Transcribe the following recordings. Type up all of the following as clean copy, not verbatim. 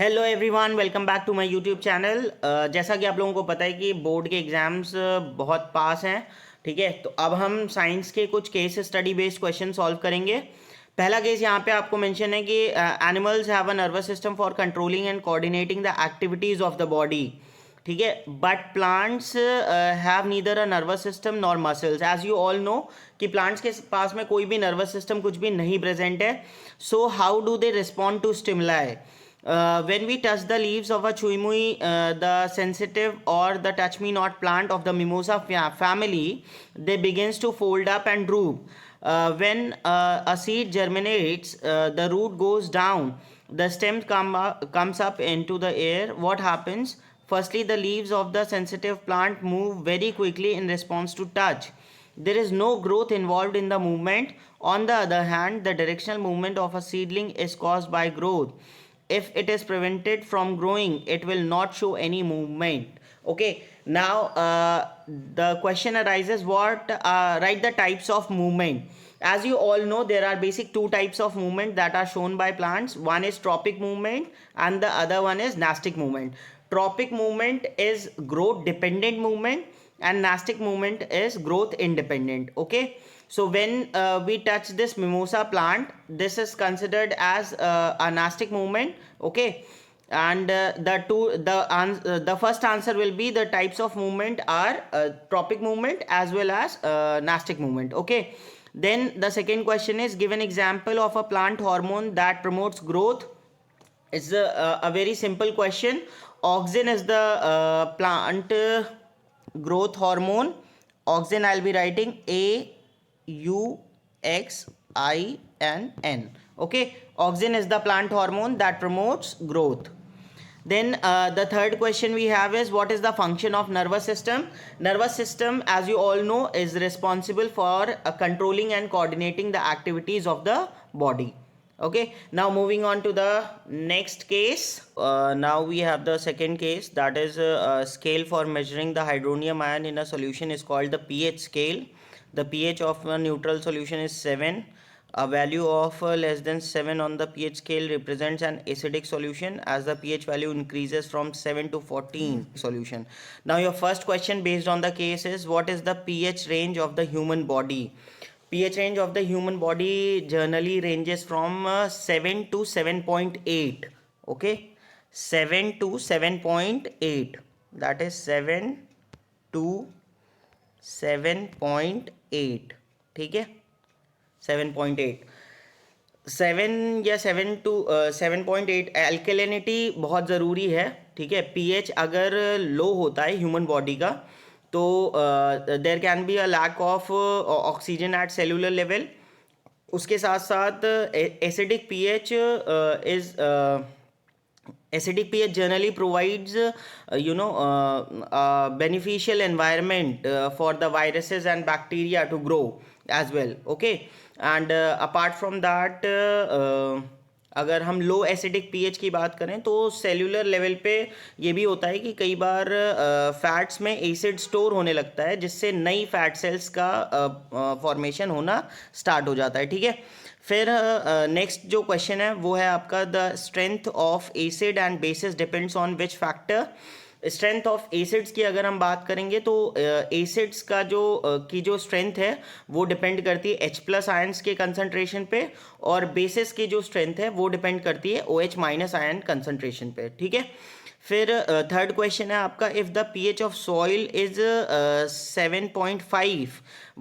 Hello everyone, welcome back to my YouTube channel. जैसा कि आप लोगों को पता है कि बोर्ड के एग्ज़ाम्स बहुत पास हैं। ठीक है, तो अब हम साइंस के कुछ case study based question solve करेंगे। पहला केस यहाँ पे आपको मेंशन है कि animals have a nervous system for controlling and coordinating the activities of the body. ठीक है, but plants have neither a nervous system nor muscles. As you all know कि प्लांट्स के पास में कोई भी नर्वस सिस्टम कुछ भी नहीं प्रेजेंट है। So how do they respond to stimuli? When we touch the leaves of a chuimui, the sensitive or the touch me not plant of the mimosa family, they begins to fold up and droop. When a seed germinates, the root goes down, the stem comes up into the air. What happens? Firstly, the leaves of the sensitive plant move very quickly in response to touch. There is no growth involved in the movement. On the other hand, the directional movement of a seedling is caused by growth. If it is prevented from growing, it will not show any movement. Okay, now the question arises, what write the types of movement. As you all know, there are basic two types of movement that are shown by plants. One is tropic movement and the other one is nastic movement. Tropic movement is growth dependent movement and nastic movement is growth independent. Okay, so when we touch this mimosa plant, this is considered as a nastic movement. Okay, and the first answer will be the types of movement are tropic movement as well as nastic movement. Okay, then the second question is, give an example of a plant hormone that promotes growth. It's a very simple question. Auxin is the plant growth hormone. Auxin, I'll be writing AUXINN. Okay, auxin is the plant hormone that promotes growth. Then the third question we have is, what is the function of nervous system? Nervous system, as you all know, is responsible for controlling and coordinating the activities of the body. Okay, now moving on to the next case. Now we have the second case, that is a scale for measuring the hydronium ion in a solution is called the pH scale. The pH of a neutral solution is 7. A value of less than 7 on the pH scale represents an acidic solution, as the pH value increases from 7 to 14 solution. Now your first question based on the case is, what is the pH range of the human body? pH range of the human body generally ranges from 7 to 7.8. Okay, 7 to 7.8, that is 7 to 7.8. ठीक है, 7.8, 7 या 7 to 7.8। एल्केलिनिटी बहुत ज़रूरी है। ठीक है, pH अगर लो होता है ह्यूमन बॉडी का तो there can be a lack of oxygen at cellular level. उसके साथ साथ acidic pH is acidic pH generally provides beneficial environment for the viruses and bacteria to grow as well. Okay, and apart from that, अगर हम लो acidic pH की बात करें तो cellular level पे ये भी होता है कि कई बार फैट्स में एसिड स्टोर होने लगता है, जिससे नई फैट सेल्स का फॉर्मेशन होना स्टार्ट हो जाता है। ठीक है, फिर नेक्स्ट जो क्वेश्चन है वो है आपका, the strength of acid and bases depends on which factor. Strength of acids की अगर हम बात करेंगे तो एसिड्स का जो स्ट्रेंथ है वो डिपेंड करती है H प्लस आयन्स के कंसंट्रेशन पे, और बेसिस की जो स्ट्रेंथ है वो डिपेंड करती है OH माइनस आयन कंसंट्रेशन पे। ठीक है, फिर थर्ड क्वेश्चन है आपका, if the pH of soil is 7.5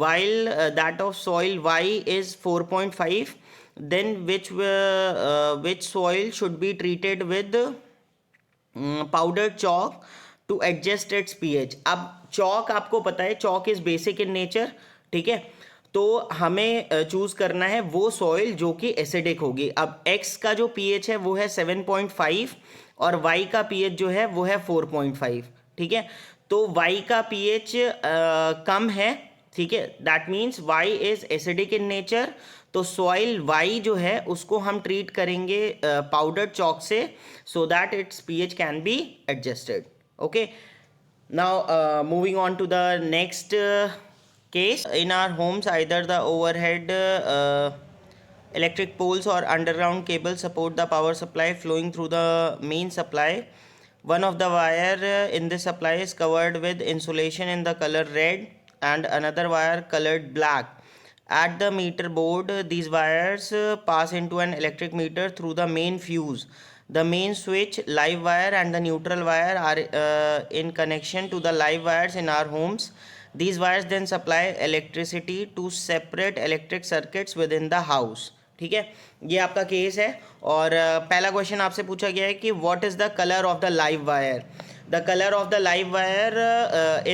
while that of soil Y is 4.5, then which soil should be treated with powdered chalk to adjust its pH। अब chalk आपको पता है, chalk is basic in nature। ठीक है, तो हमें choose करना है वो सॉइल जो कि एसिडिक होगी। अब x का जो pH है वो है 7.5 और y का pH जो है वो है 4.5। ठीक है, तो y का pH कम है। ठीक है, that means y is acidic in nature, तो सॉइल y जो है उसको हम ट्रीट करेंगे पाउडर चॉक से, so that its pH can be adjusted. Okay, now moving on to the next case. In our homes, either the Electric poles or underground cables support the power supply flowing through the main supply. One of the wire in this supply is covered with insulation in the color red and another wire colored black. At the meter board, these wires pass into an electric meter through the main fuse. The main switch, live wire and the neutral wire are in connection to the live wires in our homes. These wires then supply electricity to separate electric circuits within the house. ठीक है, ये आपका case है। और पहला question आपसे पूछा गया है कि what is the colour of the live wire. The colour of the live wire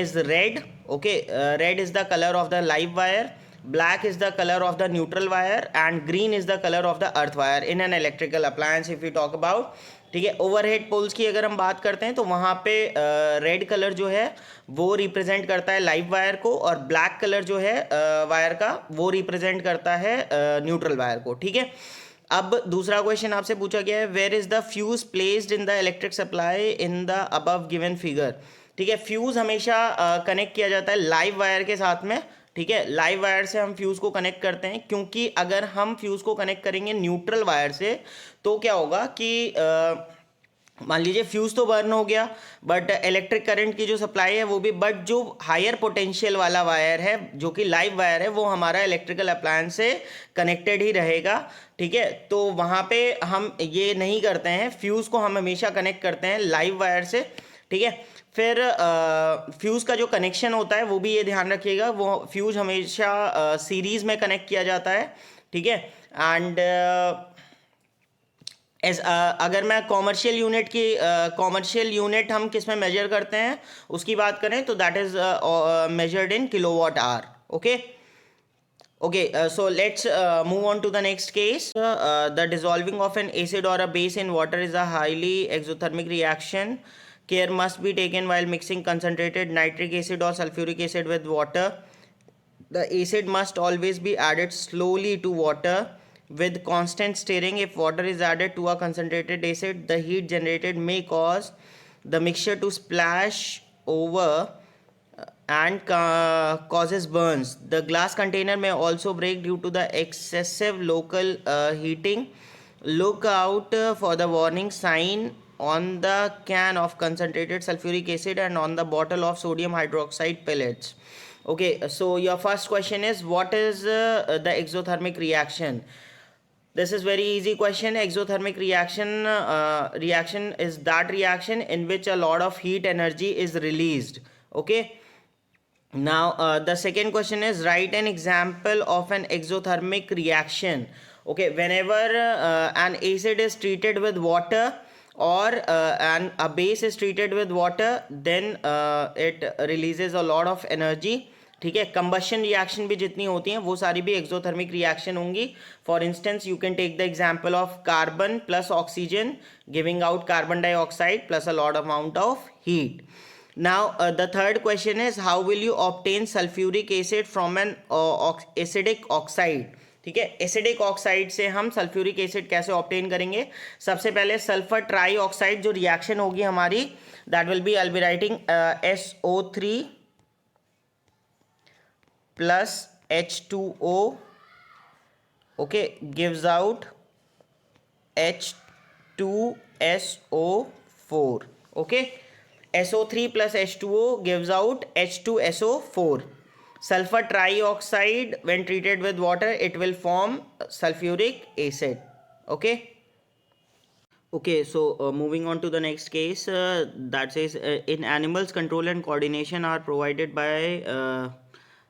is red. Okay, red is the colour of the live wire, black is the color of the neutral wire and green is the color of the earth wire in an electrical appliance if we talk about। ठीक है, overhead poles की अगर हम बात करते हैं तो वहाँ पे रेड कलर जो है वो रिप्रेजेंट करता है लाइव वायर को और ब्लैक कलर जो है वायर का वो रिप्रेजेंट करता है न्यूट्रल वायर को। ठीक है, अब दूसरा क्वेश्चन आपसे पूछा गया है where is the fuse placed in the electric supply in the above given figure. ठीक है, फ्यूज हमेशा कनेक्ट किया जाता है लाइव वायर के साथ में। ठीक है, लाइव वायर से हम फ्यूज़ को कनेक्ट करते हैं क्योंकि अगर हम फ्यूज़ को कनेक्ट करेंगे न्यूट्रल वायर से तो क्या होगा कि मान लीजिए फ्यूज़ तो बर्न हो गया बट इलेक्ट्रिक करंट की जो सप्लाई है वो भी, बट जो हायर पोटेंशियल वाला वायर है जो कि लाइव वायर है वो हमारा इलेक्ट्रिकल अप्लायंस से कनेक्टेड ही रहेगा। ठीक है, तो वहाँ पे हम ये नहीं करते हैं, फ्यूज़ को हम हमेशा कनेक्ट करते हैं लाइव वायर से। ठीक है, फिर फ्यूज़ का जो कनेक्शन होता है वो भी ये ध्यान रखिएगा, वो फ्यूज़ हमेशा सीरीज़ में कनेक्ट किया जाता है। ठीक है, एंड अगर मैं कॉमर्शियल यूनिट की कॉमर्शियल यूनिट हम किस में मेजर करते हैं उसकी बात करें तो that is measured in kilowatt hour. Okay so let's move on to the next case। The dissolving of an acid or a base in water is a highly exothermic reaction. Care must be taken while mixing concentrated nitric acid or sulfuric acid with water. The acid must always be added slowly to water with constant stirring. If water is added to a concentrated acid, the heat generated may cause the mixture to splash over and causes burns. The glass container may also break due to the excessive local heating. Look out for the warning sign on the can of concentrated sulfuric acid and on the bottle of sodium hydroxide pellets. Okay, so your first question is what is the exothermic reaction? This is very easy question. Exothermic reaction reaction is that reaction in which a lot of heat energy is released. Okay, now the second question is write an example of an exothermic reaction. Okay, whenever an acid is treated with water or and a base is treated with water, then it releases a lot of energy. ठीक है, combustion reaction भी जितनी होती हैं वो सारी भी exothermic reaction होंगी। For instance you can take the example of carbon plus oxygen giving out carbon dioxide plus a lot amount of heat. Now the third question is how will you obtain sulphuric acid from an acidic oxide. ठीक है, acidic oxide से हम sulphuric acid कैसे obtain करेंगे। सबसे पहले sulphur trioxide जो reaction होगी हमारी that will be I be writing SO3 plus H2O, okay, gives out H2SO4. okay, SO3 plus H2O gives out H2SO4. sulfur trioxide when treated with water it will form sulfuric acid. Okay, so moving on to the next case that says in animals control and coordination are provided by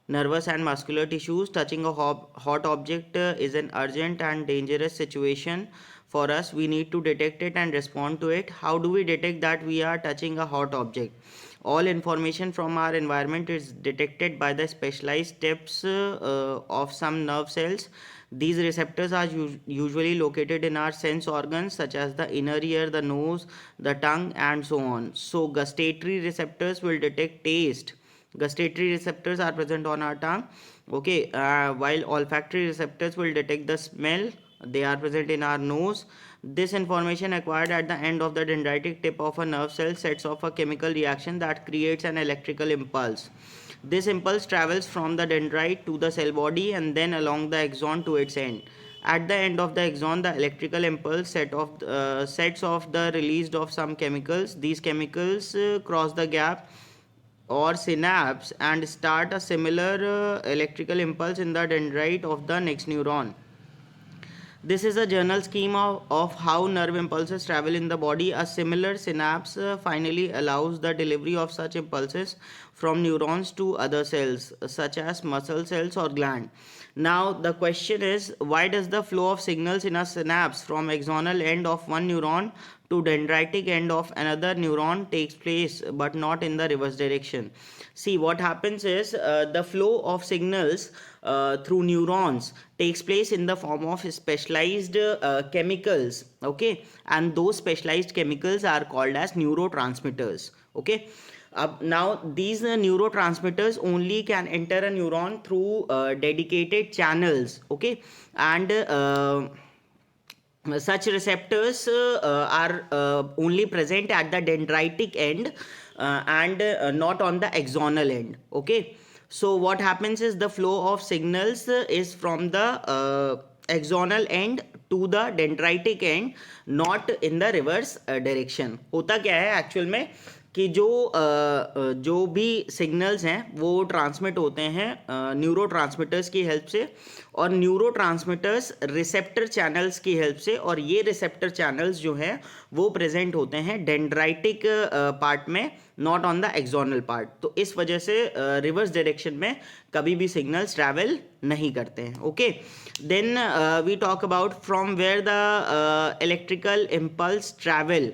nervous and muscular tissues. Touching a hot object is an urgent and dangerous situation for us. We need to detect it and respond to it. How do we detect that we are touching a hot object? All information from our environment is detected by the specialized tips of some nerve cells. These receptors are usually located in our sense organs such as the inner ear, the nose, the tongue and so on. So gustatory receptors will detect taste. Gustatory receptors are present on our tongue. Okay, while olfactory receptors will detect the smell, they are present in our nose. This information acquired at the end of the dendritic tip of a nerve cell sets off a chemical reaction that creates an electrical impulse. This impulse travels from the dendrite to the cell body and then along the axon to its end. At the end of the axon, the electrical impulse sets off the release of some chemicals. These chemicals cross the gap or synapse and start a similar electrical impulse in the dendrite of the next neuron. This is a general scheme of how nerve impulses travel in the body. A similar synapse finally allows the delivery of such impulses from neurons to other cells, such as muscle cells or gland. Now, the question is, why does the flow of signals in a synapse from axonal end of one neuron to dendritic end of another neuron takes place, but not in the reverse direction? See, what happens is the flow of signals through neurons takes place in the form of specialized chemicals, okay, and those specialized chemicals are called as neurotransmitters, okay. Now these neurotransmitters only can enter a neuron through dedicated channels, okay, and such receptors are only present at the dendritic end and not on the axonal end, okay. So what happens is the flow of signals is from the axonal end to the dendritic end, not in the reverse direction. होता क्या है actual में कि जो भी signals हैं वो transmit होते हैं न्यूरो ट्रांसमिटर्स की हेल्प से और न्यूरो ट्रांसमिटर्स रिसेप्टर चैनल्स की हेल्प से, और ये रिसेप्टर चैनल्स जो हैं वो प्रेजेंट होते हैं डेंड्राइटिक पार्ट में, not on the axonal part. तो इस वजह से रिवर्स डायरेक्शन में कभी भी सिग्नल्स ट्रैवल नहीं करते हैं, okay. Then we talk about from where the electrical impulse travel.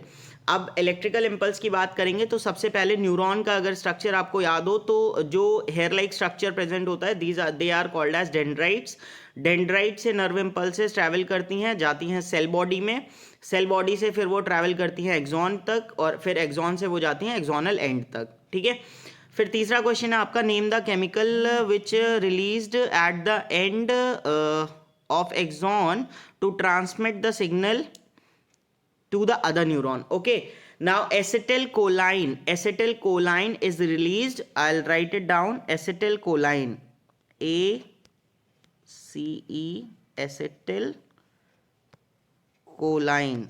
अब इलेक्ट्रिकल इम्पल्स की बात करेंगे तो सबसे पहले न्यूरॉन का अगर स्ट्रक्चर आपको याद हो तो जो हेयर लाइक स्ट्रक्चर प्रेजेंट होता है they are called as dendrites. Dendrite से नर्व इम्पल्सेस ट्रैवल करती हैं, जाती हैं सेल बॉडी में, सेल बॉडी से फिर वो ट्रैवल करती हैं एक्सॉन तक और फिर एक्सॉन से वो जाती हैं एक्सोनल एंड तक, ठीक है. फिर तीसरा क्वेश्चन है आपका, name the chemical which released at the end of axon to transmit the signal to the other neuron. Okay, now acetylcholine is released. I'll write it down. Acetylcholine, acetylcholine,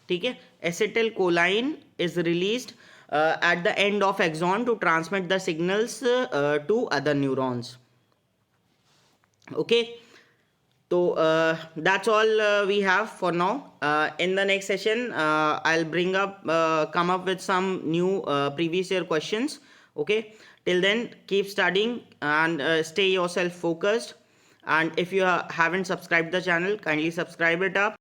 ठीक है. acetylcholine is released at the end of axon to transmit the signals to other neurons, okay. So that's all we have for now. In the next session I'll come up with some new previous year questions, okay. Till then, keep studying and stay yourself focused, and if you haven't subscribed the channel, kindly subscribe it up.